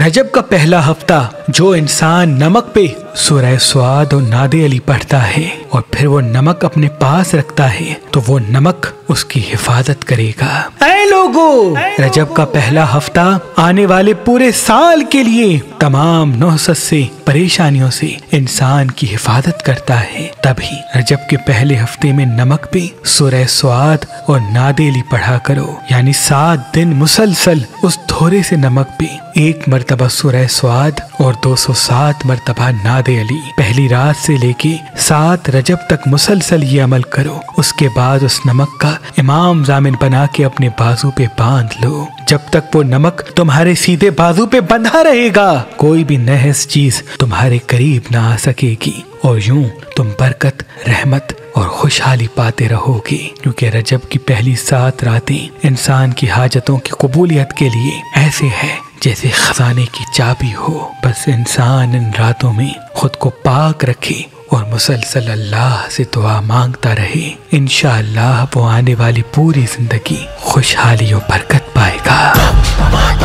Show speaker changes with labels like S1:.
S1: रजब का पहला हफ्ता जो इंसान नमक पे सूरह स्वाद और नादे अली पढ़ता है और फिर वो नमक अपने पास रखता है तो वो नमक उसकी हिफाजत करेगा। ऐ लोगों, रजब का पहला हफ्ता आने वाले पूरे साल के लिए तमाम नौसत से परेशानियों से इंसान की हिफाजत करता है। तभी रजब के पहले हफ्ते में नमक पे सूरह स्वाद और नादे अली पढ़ा करो, यानी 7 दिन मुसलसल उस थोड़े से नमक पे एक मर्तबा सूरह स्वाद और 207 मर्तबा नादे अली। पहली रात से लेके 7 रजब तक मुसलसल ये अमल करो। उसके बाद उस नमक का इमाम जामिन बना के अपने बाजू पे बांध लो। जब तक वो नमक तुम्हारे सीधे बाजू पे बंधा रहेगा कोई भी नहस चीज तुम्हारे करीब ना आ सकेगी और यूं तुम बरकत, रहमत और खुशहाली पाते रहोगे। क्योंकि रजब की पहली 7 रातें इंसान की हाजतों की कबूलियत के लिए ऐसे है जैसे खजाने की चाबी हो। बस इंसान इन रातों में खुद को पाक रखे और मुसलसल अल्लाह से दुआ मांगता रहे। इंशाअल्लाह वो आने वाली पूरी जिंदगी खुशहाली और बरकत पाएगा।